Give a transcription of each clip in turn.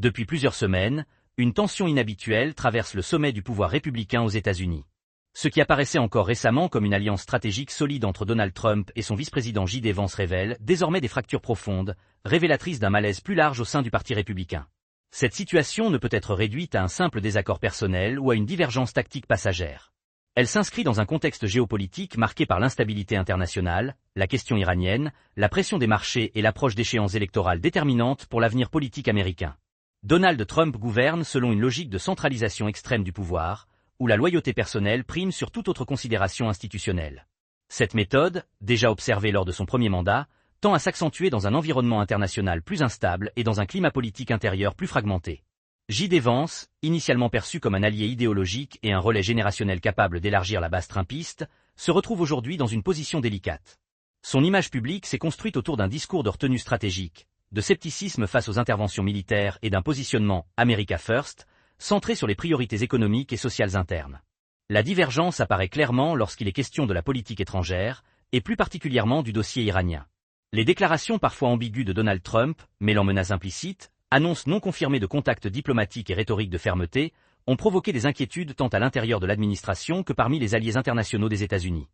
Depuis plusieurs semaines, une tension inhabituelle traverse le sommet du pouvoir républicain aux États-Unis. Ce qui apparaissait encore récemment comme une alliance stratégique solide entre Donald Trump et son vice-président J.D. Vance révèle désormais des fractures profondes, révélatrices d'un malaise plus large au sein du Parti républicain. Cette situation ne peut être réduite à un simple désaccord personnel ou à une divergence tactique passagère. Elle s'inscrit dans un contexte géopolitique marqué par l'instabilité internationale, la question iranienne, la pression des marchés et l'approche d'échéances électorales déterminantes pour l'avenir politique américain. Donald Trump gouverne selon une logique de centralisation extrême du pouvoir, où la loyauté personnelle prime sur toute autre considération institutionnelle. Cette méthode, déjà observée lors de son premier mandat, tend à s'accentuer dans un environnement international plus instable et dans un climat politique intérieur plus fragmenté. J.D. Vance, initialement perçu comme un allié idéologique et un relais générationnel capable d'élargir la base trumpiste, se retrouve aujourd'hui dans une position délicate. Son image publique s'est construite autour d'un discours de retenue stratégique, de scepticisme face aux interventions militaires et d'un positionnement « America First », centré sur les priorités économiques et sociales internes. La divergence apparaît clairement lorsqu'il est question de la politique étrangère, et plus particulièrement du dossier iranien. Les déclarations parfois ambiguës de Donald Trump, mêlant menaces implicites, annonces non confirmées de contacts diplomatiques et rhétorique de fermeté, ont provoqué des inquiétudes tant à l'intérieur de l'administration que parmi les alliés internationaux des États-Unis.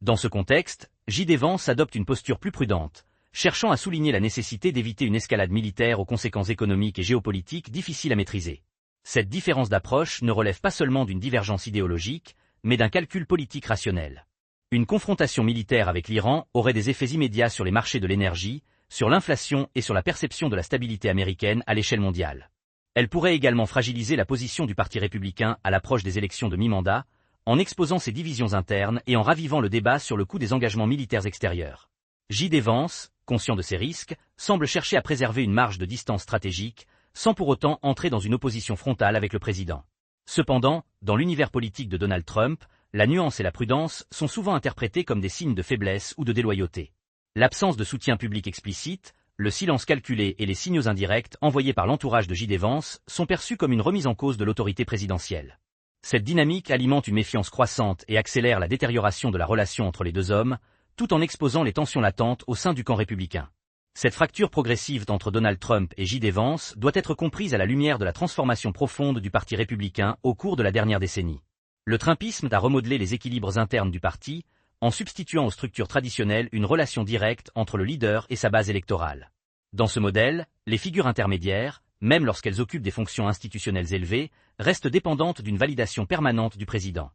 Dans ce contexte, J.D. Vance adopte une posture plus prudente, cherchant à souligner la nécessité d'éviter une escalade militaire aux conséquences économiques et géopolitiques difficiles à maîtriser. Cette différence d'approche ne relève pas seulement d'une divergence idéologique, mais d'un calcul politique rationnel. Une confrontation militaire avec l'Iran aurait des effets immédiats sur les marchés de l'énergie, sur l'inflation et sur la perception de la stabilité américaine à l'échelle mondiale. Elle pourrait également fragiliser la position du Parti républicain à l'approche des élections de mi-mandat, en exposant ses divisions internes et en ravivant le débat sur le coût des engagements militaires extérieurs. J.D. Vance, conscient de ces risques, semble chercher à préserver une marge de distance stratégique, sans pour autant entrer dans une opposition frontale avec le président. Cependant, dans l'univers politique de Donald Trump, la nuance et la prudence sont souvent interprétées comme des signes de faiblesse ou de déloyauté. L'absence de soutien public explicite, le silence calculé et les signaux indirects envoyés par l'entourage de J.D. Vance sont perçus comme une remise en cause de l'autorité présidentielle. Cette dynamique alimente une méfiance croissante et accélère la détérioration de la relation entre les deux hommes, tout en exposant les tensions latentes au sein du camp républicain. Cette fracture progressive entre Donald Trump et J.D. Vance doit être comprise à la lumière de la transformation profonde du Parti républicain au cours de la dernière décennie. Le trumpisme a remodelé les équilibres internes du parti, en substituant aux structures traditionnelles une relation directe entre le leader et sa base électorale. Dans ce modèle, les figures intermédiaires, même lorsqu'elles occupent des fonctions institutionnelles élevées, restent dépendantes d'une validation permanente du président.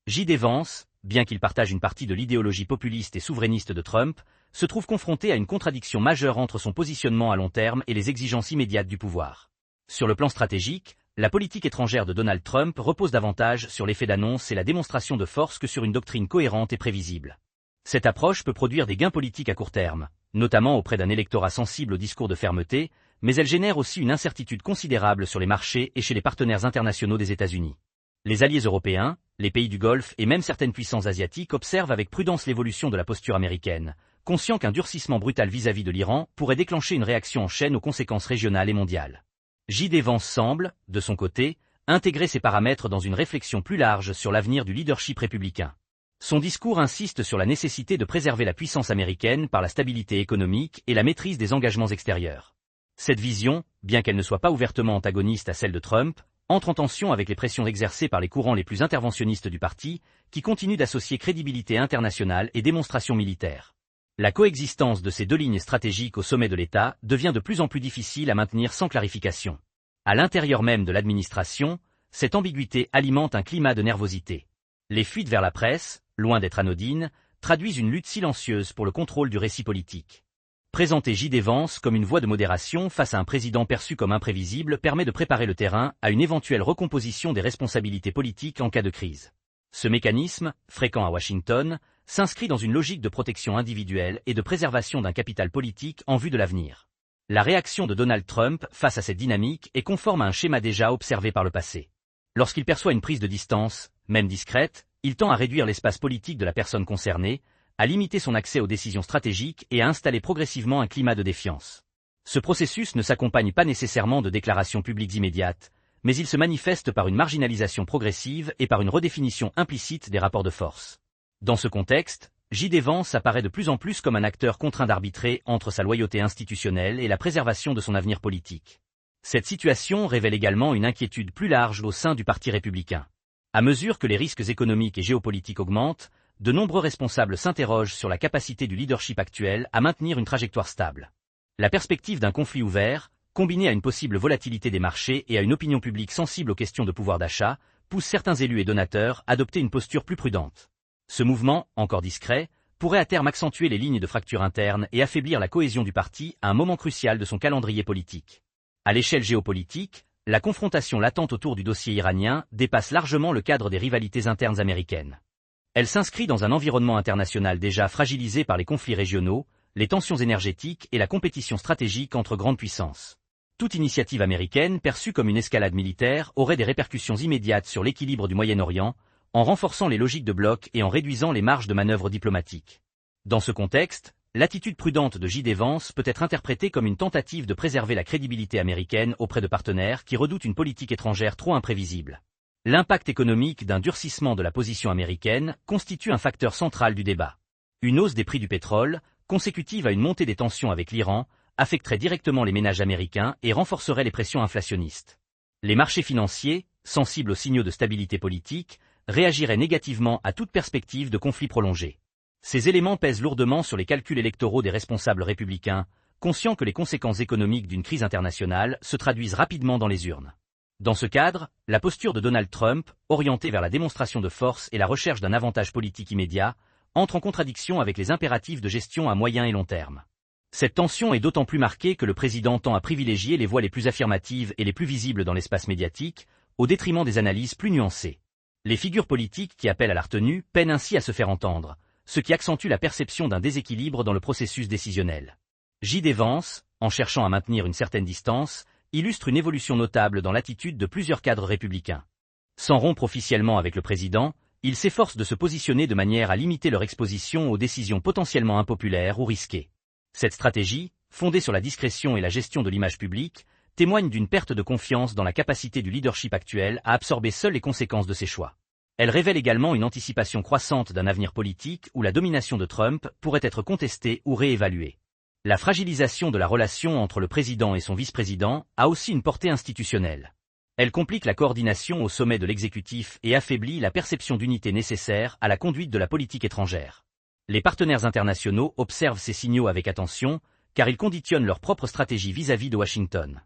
J.D. Vance, bien qu'il partage une partie de l'idéologie populiste et souverainiste de Trump, se trouve confronté à une contradiction majeure entre son positionnement à long terme et les exigences immédiates du pouvoir. Sur le plan stratégique, la politique étrangère de Donald Trump repose davantage sur l'effet d'annonce et la démonstration de force que sur une doctrine cohérente et prévisible. Cette approche peut produire des gains politiques à court terme, notamment auprès d'un électorat sensible au discours de fermeté, mais elle génère aussi une incertitude considérable sur les marchés et chez les partenaires internationaux des États-Unis. Les alliés européens, les pays du Golfe et même certaines puissances asiatiques observent avec prudence l'évolution de la posture américaine, conscients qu'un durcissement brutal vis-à-vis de l'Iran pourrait déclencher une réaction en chaîne aux conséquences régionales et mondiales. J.D. Vance semble, de son côté, intégrer ces paramètres dans une réflexion plus large sur l'avenir du leadership républicain. Son discours insiste sur la nécessité de préserver la puissance américaine par la stabilité économique et la maîtrise des engagements extérieurs. Cette vision, bien qu'elle ne soit pas ouvertement antagoniste à celle de Trump, entre en tension avec les pressions exercées par les courants les plus interventionnistes du parti, qui continuent d'associer crédibilité internationale et démonstration militaire. La coexistence de ces deux lignes stratégiques au sommet de l'État devient de plus en plus difficile à maintenir sans clarification. À l'intérieur même de l'administration, cette ambiguïté alimente un climat de nervosité. Les fuites vers la presse, loin d'être anodines, traduisent une lutte silencieuse pour le contrôle du récit politique. Présenter J.D. Vance comme une voie de modération face à un président perçu comme imprévisible permet de préparer le terrain à une éventuelle recomposition des responsabilités politiques en cas de crise. Ce mécanisme, fréquent à Washington, s'inscrit dans une logique de protection individuelle et de préservation d'un capital politique en vue de l'avenir. La réaction de Donald Trump face à cette dynamique est conforme à un schéma déjà observé par le passé. Lorsqu'il perçoit une prise de distance, même discrète, il tend à réduire l'espace politique de la personne concernée, à limiter son accès aux décisions stratégiques et à installer progressivement un climat de défiance. Ce processus ne s'accompagne pas nécessairement de déclarations publiques immédiates, mais il se manifeste par une marginalisation progressive et par une redéfinition implicite des rapports de force. Dans ce contexte, J.D. Vance apparaît de plus en plus comme un acteur contraint d'arbitrer entre sa loyauté institutionnelle et la préservation de son avenir politique. Cette situation révèle également une inquiétude plus large au sein du Parti républicain. À mesure que les risques économiques et géopolitiques augmentent, de nombreux responsables s'interrogent sur la capacité du leadership actuel à maintenir une trajectoire stable. La perspective d'un conflit ouvert, combinée à une possible volatilité des marchés et à une opinion publique sensible aux questions de pouvoir d'achat, pousse certains élus et donateurs à adopter une posture plus prudente. Ce mouvement, encore discret, pourrait à terme accentuer les lignes de fracture interne et affaiblir la cohésion du parti à un moment crucial de son calendrier politique. À l'échelle géopolitique, la confrontation latente autour du dossier iranien dépasse largement le cadre des rivalités internes américaines. Elle s'inscrit dans un environnement international déjà fragilisé par les conflits régionaux, les tensions énergétiques et la compétition stratégique entre grandes puissances. Toute initiative américaine perçue comme une escalade militaire aurait des répercussions immédiates sur l'équilibre du Moyen-Orient, en renforçant les logiques de bloc et en réduisant les marges de manœuvre diplomatiques. Dans ce contexte, l'attitude prudente de J.D. Vance peut être interprétée comme une tentative de préserver la crédibilité américaine auprès de partenaires qui redoutent une politique étrangère trop imprévisible. L'impact économique d'un durcissement de la position américaine constitue un facteur central du débat. Une hausse des prix du pétrole, consécutive à une montée des tensions avec l'Iran, affecterait directement les ménages américains et renforcerait les pressions inflationnistes. Les marchés financiers, sensibles aux signaux de stabilité politique, réagiraient négativement à toute perspective de conflit prolongé. Ces éléments pèsent lourdement sur les calculs électoraux des responsables républicains, conscients que les conséquences économiques d'une crise internationale se traduisent rapidement dans les urnes. Dans ce cadre, la posture de Donald Trump, orientée vers la démonstration de force et la recherche d'un avantage politique immédiat, entre en contradiction avec les impératifs de gestion à moyen et long terme. Cette tension est d'autant plus marquée que le président tend à privilégier les voix les plus affirmatives et les plus visibles dans l'espace médiatique, au détriment des analyses plus nuancées. Les figures politiques qui appellent à la retenue peinent ainsi à se faire entendre, ce qui accentue la perception d'un déséquilibre dans le processus décisionnel. J.D. Vance, en cherchant à maintenir une certaine distance, illustre une évolution notable dans l'attitude de plusieurs cadres républicains. Sans rompre officiellement avec le président, il s'efforce de se positionner de manière à limiter leur exposition aux décisions potentiellement impopulaires ou risquées. Cette stratégie, fondée sur la discrétion et la gestion de l'image publique, témoigne d'une perte de confiance dans la capacité du leadership actuel à absorber seul les conséquences de ses choix. Elle révèle également une anticipation croissante d'un avenir politique où la domination de Trump pourrait être contestée ou réévaluée. La fragilisation de la relation entre le président et son vice-président a aussi une portée institutionnelle. Elle complique la coordination au sommet de l'exécutif et affaiblit la perception d'unité nécessaire à la conduite de la politique étrangère. Les partenaires internationaux observent ces signaux avec attention, car ils conditionnent leur propre stratégie vis-à-vis de Washington.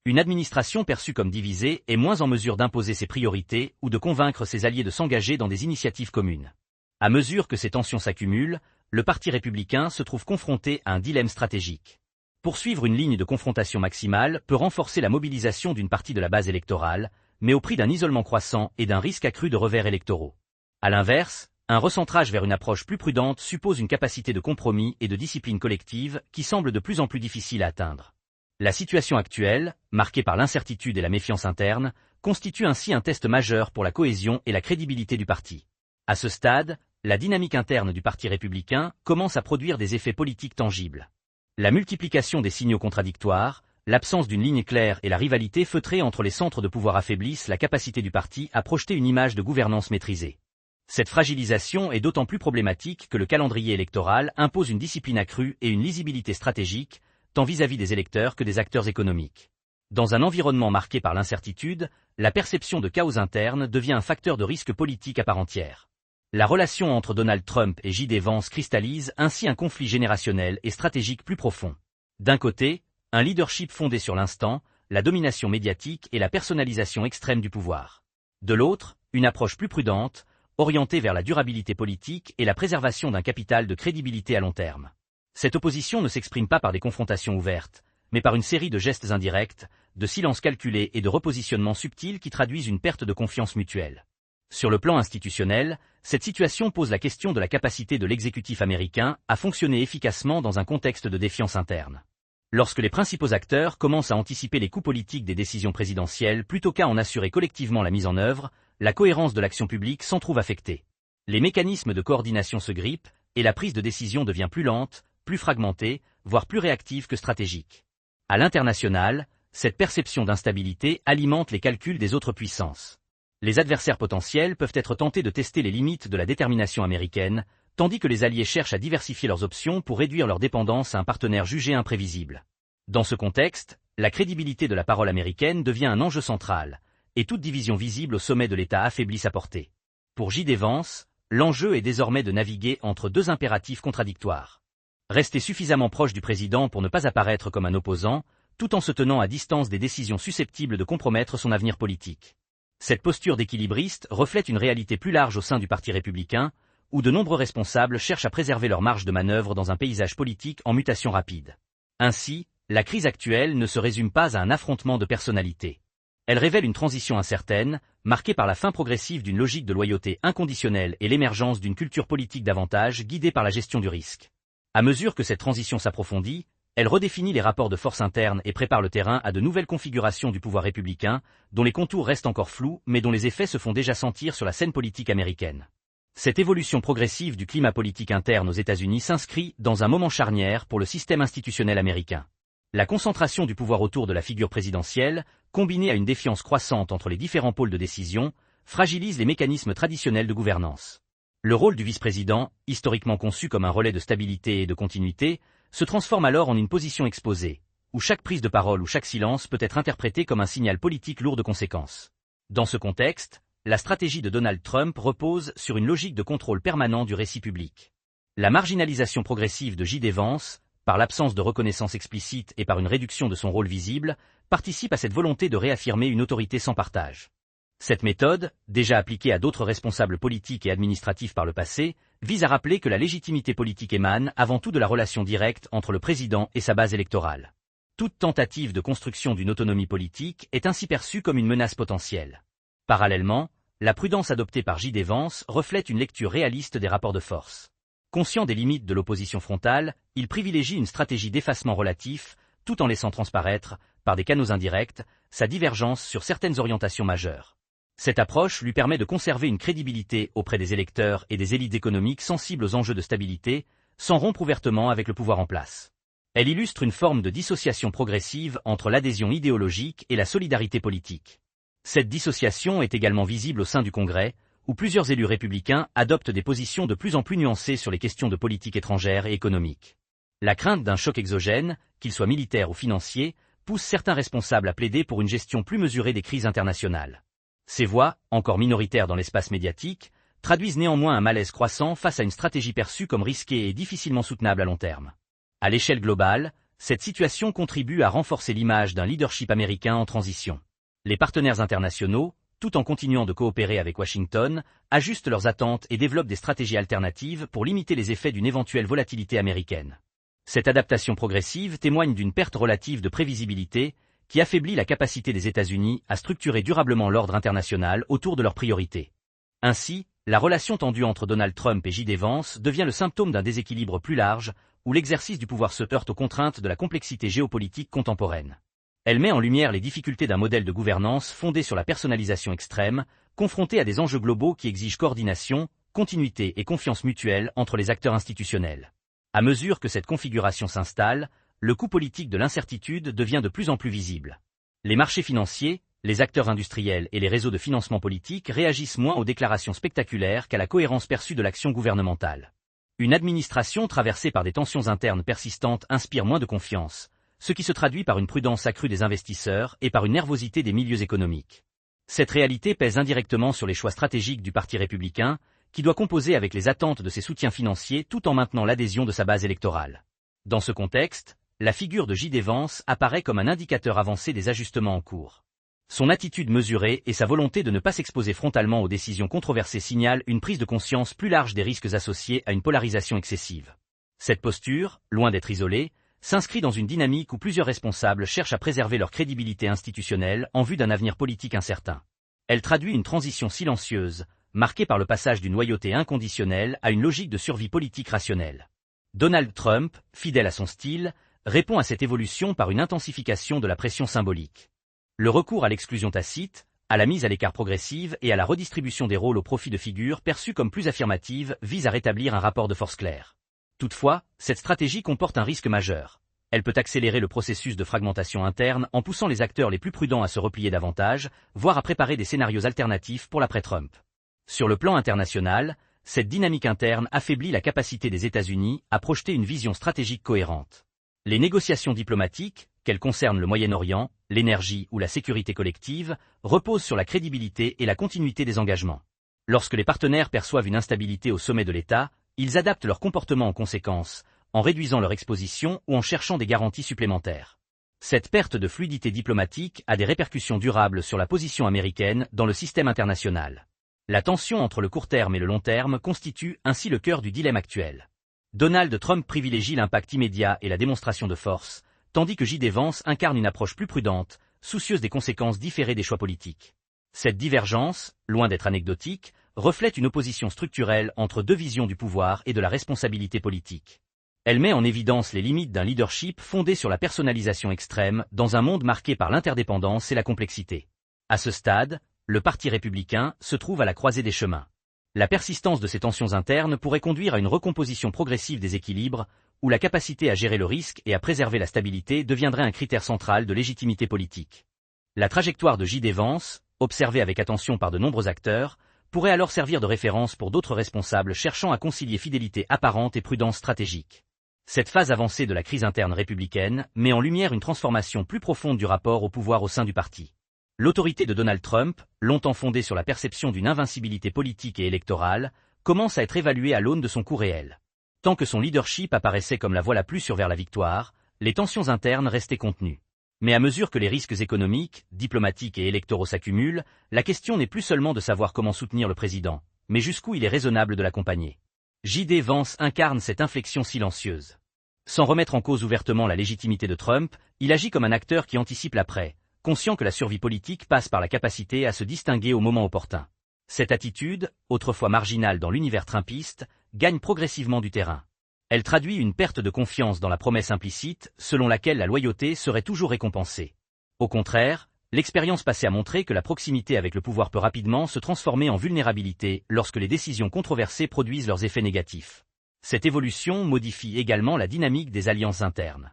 Une administration perçue comme divisée est moins en mesure d'imposer ses priorités ou de convaincre ses alliés de s'engager dans des initiatives communes. À mesure que ces tensions s'accumulent, le Parti républicain se trouve confronté à un dilemme stratégique. Poursuivre une ligne de confrontation maximale peut renforcer la mobilisation d'une partie de la base électorale, mais au prix d'un isolement croissant et d'un risque accru de revers électoraux. À l'inverse, un recentrage vers une approche plus prudente suppose une capacité de compromis et de discipline collective qui semble de plus en plus difficile à atteindre. La situation actuelle, marquée par l'incertitude et la méfiance interne, constitue ainsi un test majeur pour la cohésion et la crédibilité du parti. À ce stade, la dynamique interne du Parti républicain commence à produire des effets politiques tangibles. La multiplication des signaux contradictoires, l'absence d'une ligne claire et la rivalité feutrée entre les centres de pouvoir affaiblissent la capacité du parti à projeter une image de gouvernance maîtrisée. Cette fragilisation est d'autant plus problématique que le calendrier électoral impose une discipline accrue et une lisibilité stratégique, tant vis-à-vis des électeurs que des acteurs économiques. Dans un environnement marqué par l'incertitude, la perception de chaos interne devient un facteur de risque politique à part entière. La relation entre Donald Trump et J.D. Vance cristallise ainsi un conflit générationnel et stratégique plus profond. D'un côté, un leadership fondé sur l'instant, la domination médiatique et la personnalisation extrême du pouvoir. De l'autre, une approche plus prudente, orientée vers la durabilité politique et la préservation d'un capital de crédibilité à long terme. Cette opposition ne s'exprime pas par des confrontations ouvertes, mais par une série de gestes indirects, de silences calculés et de repositionnements subtils qui traduisent une perte de confiance mutuelle. Sur le plan institutionnel, cette situation pose la question de la capacité de l'exécutif américain à fonctionner efficacement dans un contexte de défiance interne. Lorsque les principaux acteurs commencent à anticiper les coûts politiques des décisions présidentielles plutôt qu'à en assurer collectivement la mise en œuvre, la cohérence de l'action publique s'en trouve affectée. Les mécanismes de coordination se grippent, et la prise de décision devient plus lente, plus fragmentée, voire plus réactive que stratégique. À l'international, cette perception d'instabilité alimente les calculs des autres puissances. Les adversaires potentiels peuvent être tentés de tester les limites de la détermination américaine, tandis que les alliés cherchent à diversifier leurs options pour réduire leur dépendance à un partenaire jugé imprévisible. Dans ce contexte, La crédibilité de la parole américaine devient un enjeu central, et toute division visible au sommet de l'État affaiblit sa portée. Pour J.D. Vance, l'enjeu est désormais de naviguer entre deux impératifs contradictoires. Rester suffisamment proche du président pour ne pas apparaître comme un opposant, tout en se tenant à distance des décisions susceptibles de compromettre son avenir politique. Cette posture d'équilibriste reflète une réalité plus large au sein du Parti républicain, où de nombreux responsables cherchent à préserver leur marge de manœuvre dans un paysage politique en mutation rapide. Ainsi, la crise actuelle ne se résume pas à un affrontement de personnalités. Elle révèle une transition incertaine, marquée par la fin progressive d'une logique de loyauté inconditionnelle et l'émergence d'une culture politique davantage guidée par la gestion du risque. À mesure que cette transition s'approfondit, elle redéfinit les rapports de force internes et prépare le terrain à de nouvelles configurations du pouvoir républicain, dont les contours restent encore flous mais dont les effets se font déjà sentir sur la scène politique américaine. Cette évolution progressive du climat politique interne aux États-Unis s'inscrit dans un moment charnière pour le système institutionnel américain. La concentration du pouvoir autour de la figure présidentielle, combinée à une défiance croissante entre les différents pôles de décision, fragilise les mécanismes traditionnels de gouvernance. Le rôle du vice-président, historiquement conçu comme un relais de stabilité et de continuité, se transforme alors en une position exposée, où chaque prise de parole ou chaque silence peut être interprété comme un signal politique lourd de conséquences. Dans ce contexte, la stratégie de Donald Trump repose sur une logique de contrôle permanent du récit public. La marginalisation progressive de J.D. Vance, par l'absence de reconnaissance explicite et par une réduction de son rôle visible, participe à cette volonté de réaffirmer une autorité sans partage. Cette méthode, déjà appliquée à d'autres responsables politiques et administratifs par le passé, vise à rappeler que la légitimité politique émane avant tout de la relation directe entre le président et sa base électorale. Toute tentative de construction d'une autonomie politique est ainsi perçue comme une menace potentielle. Parallèlement, la prudence adoptée par J.D. Vance reflète une lecture réaliste des rapports de force. Conscient des limites de l'opposition frontale, il privilégie une stratégie d'effacement relatif, tout en laissant transparaître, par des canaux indirects, sa divergence sur certaines orientations majeures. Cette approche lui permet de conserver une crédibilité auprès des électeurs et des élites économiques sensibles aux enjeux de stabilité, sans rompre ouvertement avec le pouvoir en place. Elle illustre une forme de dissociation progressive entre l'adhésion idéologique et la solidarité politique. Cette dissociation est également visible au sein du Congrès, où plusieurs élus républicains adoptent des positions de plus en plus nuancées sur les questions de politique étrangère et économique. La crainte d'un choc exogène, qu'il soit militaire ou financier, pousse certains responsables à plaider pour une gestion plus mesurée des crises internationales. Ces voix, encore minoritaires dans l'espace médiatique, traduisent néanmoins un malaise croissant face à une stratégie perçue comme risquée et difficilement soutenable à long terme. À l'échelle globale, cette situation contribue à renforcer l'image d'un leadership américain en transition. Les partenaires internationaux, tout en continuant de coopérer avec Washington, ajustent leurs attentes et développent des stratégies alternatives pour limiter les effets d'une éventuelle volatilité américaine. Cette adaptation progressive témoigne d'une perte relative de prévisibilité, qui affaiblit la capacité des États-Unis à structurer durablement l'ordre international autour de leurs priorités. Ainsi, la relation tendue entre Donald Trump et J.D. Vance devient le symptôme d'un déséquilibre plus large, où l'exercice du pouvoir se heurte aux contraintes de la complexité géopolitique contemporaine. Elle met en lumière les difficultés d'un modèle de gouvernance fondé sur la personnalisation extrême, confronté à des enjeux globaux qui exigent coordination, continuité et confiance mutuelle entre les acteurs institutionnels. À mesure que cette configuration s'installe, le coût politique de l'incertitude devient de plus en plus visible. Les marchés financiers, les acteurs industriels et les réseaux de financement politique réagissent moins aux déclarations spectaculaires qu'à la cohérence perçue de l'action gouvernementale. Une administration traversée par des tensions internes persistantes inspire moins de confiance, ce qui se traduit par une prudence accrue des investisseurs et par une nervosité des milieux économiques. Cette réalité pèse indirectement sur les choix stratégiques du Parti républicain, qui doit composer avec les attentes de ses soutiens financiers tout en maintenant l'adhésion de sa base électorale. Dans ce contexte, la figure de J.D. Vance apparaît comme un indicateur avancé des ajustements en cours. Son attitude mesurée et sa volonté de ne pas s'exposer frontalement aux décisions controversées signalent une prise de conscience plus large des risques associés à une polarisation excessive. Cette posture, loin d'être isolée, s'inscrit dans une dynamique où plusieurs responsables cherchent à préserver leur crédibilité institutionnelle en vue d'un avenir politique incertain. Elle traduit une transition silencieuse, marquée par le passage d'une loyauté inconditionnelle à une logique de survie politique rationnelle. Donald Trump, fidèle à son style, répond à cette évolution par une intensification de la pression symbolique. Le recours à l'exclusion tacite, à la mise à l'écart progressive et à la redistribution des rôles au profit de figures perçues comme plus affirmatives vise à rétablir un rapport de force clair. Toutefois, cette stratégie comporte un risque majeur. Elle peut accélérer le processus de fragmentation interne en poussant les acteurs les plus prudents à se replier davantage, voire à préparer des scénarios alternatifs pour l'après-Trump. Sur le plan international, cette dynamique interne affaiblit la capacité des États-Unis à projeter une vision stratégique cohérente. Les négociations diplomatiques, qu'elles concernent le Moyen-Orient, l'énergie ou la sécurité collective, reposent sur la crédibilité et la continuité des engagements. Lorsque les partenaires perçoivent une instabilité au sommet de l'État, ils adaptent leur comportement en conséquence, en réduisant leur exposition ou en cherchant des garanties supplémentaires. Cette perte de fluidité diplomatique a des répercussions durables sur la position américaine dans le système international. La tension entre le court terme et le long terme constitue ainsi le cœur du dilemme actuel. Donald Trump privilégie l'impact immédiat et la démonstration de force, tandis que J.D. Vance incarne une approche plus prudente, soucieuse des conséquences différées des choix politiques. Cette divergence, loin d'être anecdotique, reflète une opposition structurelle entre deux visions du pouvoir et de la responsabilité politique. Elle met en évidence les limites d'un leadership fondé sur la personnalisation extrême dans un monde marqué par l'interdépendance et la complexité. À ce stade, le Parti républicain se trouve à la croisée des chemins. La persistance de ces tensions internes pourrait conduire à une recomposition progressive des équilibres, où la capacité à gérer le risque et à préserver la stabilité deviendrait un critère central de légitimité politique. La trajectoire de J.D. Vance, observée avec attention par de nombreux acteurs, pourrait alors servir de référence pour d'autres responsables cherchant à concilier fidélité apparente et prudence stratégique. Cette phase avancée de la crise interne républicaine met en lumière une transformation plus profonde du rapport au pouvoir au sein du parti. L'autorité de Donald Trump, longtemps fondée sur la perception d'une invincibilité politique et électorale, commence à être évaluée à l'aune de son coût réel. Tant que son leadership apparaissait comme la voie la plus sûre vers la victoire, les tensions internes restaient contenues. Mais à mesure que les risques économiques, diplomatiques et électoraux s'accumulent, la question n'est plus seulement de savoir comment soutenir le président, mais jusqu'où il est raisonnable de l'accompagner. J.D. Vance incarne cette inflexion silencieuse. Sans remettre en cause ouvertement la légitimité de Trump, il agit comme un acteur qui anticipe l'après, conscient que la survie politique passe par la capacité à se distinguer au moment opportun. Cette attitude, autrefois marginale dans l'univers trumpiste, gagne progressivement du terrain. Elle traduit une perte de confiance dans la promesse implicite, selon laquelle la loyauté serait toujours récompensée. Au contraire, l'expérience passée a montré que la proximité avec le pouvoir peut rapidement se transformer en vulnérabilité lorsque les décisions controversées produisent leurs effets négatifs. Cette évolution modifie également la dynamique des alliances internes.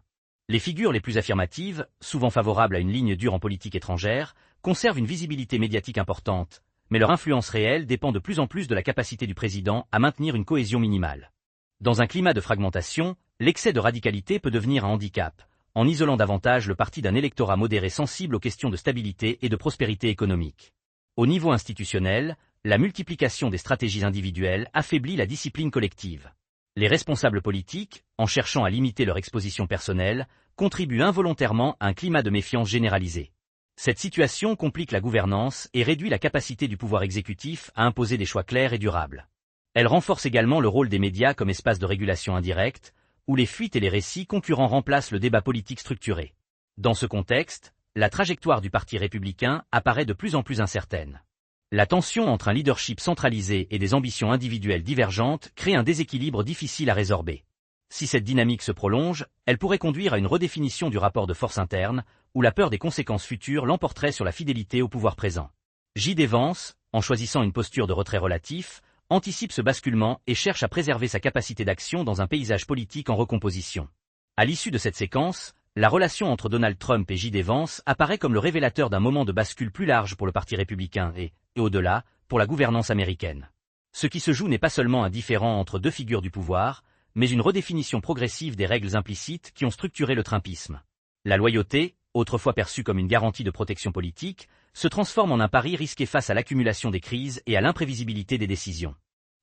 Les figures les plus affirmatives, souvent favorables à une ligne dure en politique étrangère, conservent une visibilité médiatique importante, mais leur influence réelle dépend de plus en plus de la capacité du président à maintenir une cohésion minimale. Dans un climat de fragmentation, l'excès de radicalité peut devenir un handicap, en isolant davantage le parti d'un électorat modéré sensible aux questions de stabilité et de prospérité économique. Au niveau institutionnel, la multiplication des stratégies individuelles affaiblit la discipline collective. Les responsables politiques, en cherchant à limiter leur exposition personnelle, contribuent involontairement à un climat de méfiance généralisé. Cette situation complique la gouvernance et réduit la capacité du pouvoir exécutif à imposer des choix clairs et durables. Elle renforce également le rôle des médias comme espace de régulation indirecte, où les fuites et les récits concurrents remplacent le débat politique structuré. Dans ce contexte, la trajectoire du Parti républicain apparaît de plus en plus incertaine. La tension entre un leadership centralisé et des ambitions individuelles divergentes crée un déséquilibre difficile à résorber. Si cette dynamique se prolonge, elle pourrait conduire à une redéfinition du rapport de force interne, où la peur des conséquences futures l'emporterait sur la fidélité au pouvoir présent. J.D. Vance, en choisissant une posture de retrait relatif, anticipe ce basculement et cherche à préserver sa capacité d'action dans un paysage politique en recomposition. À l'issue de cette séquence, la relation entre Donald Trump et J.D. Vance apparaît comme le révélateur d'un moment de bascule plus large pour le Parti républicain et au-delà, pour la gouvernance américaine. Ce qui se joue n'est pas seulement un différend entre deux figures du pouvoir, mais une redéfinition progressive des règles implicites qui ont structuré le trumpisme. La loyauté, autrefois perçue comme une garantie de protection politique, se transforme en un pari risqué face à l'accumulation des crises et à l'imprévisibilité des décisions.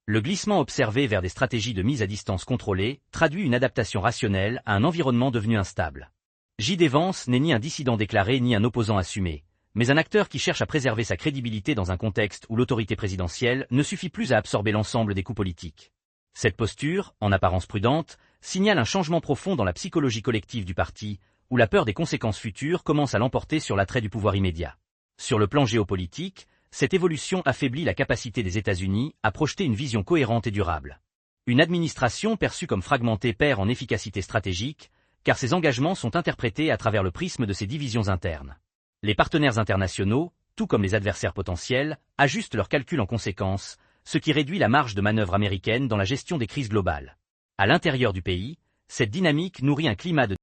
Le glissement observé vers des stratégies de mise à distance contrôlées traduit une adaptation rationnelle à un environnement devenu instable. J.D. Vance n'est ni un dissident déclaré ni un opposant assumé, mais un acteur qui cherche à préserver sa crédibilité dans un contexte où l'autorité présidentielle ne suffit plus à absorber l'ensemble des coups politiques. Cette posture, en apparence prudente, signale un changement profond dans la psychologie collective du parti, où la peur des conséquences futures commence à l'emporter sur l'attrait du pouvoir immédiat. Sur le plan géopolitique, cette évolution affaiblit la capacité des États-Unis à projeter une vision cohérente et durable. Une administration perçue comme fragmentée perd en efficacité stratégique, car ses engagements sont interprétés à travers le prisme de ses divisions internes. Les partenaires internationaux, tout comme les adversaires potentiels, ajustent leurs calculs en conséquence, ce qui réduit la marge de manœuvre américaine dans la gestion des crises globales. À l'intérieur du pays, cette dynamique nourrit un climat de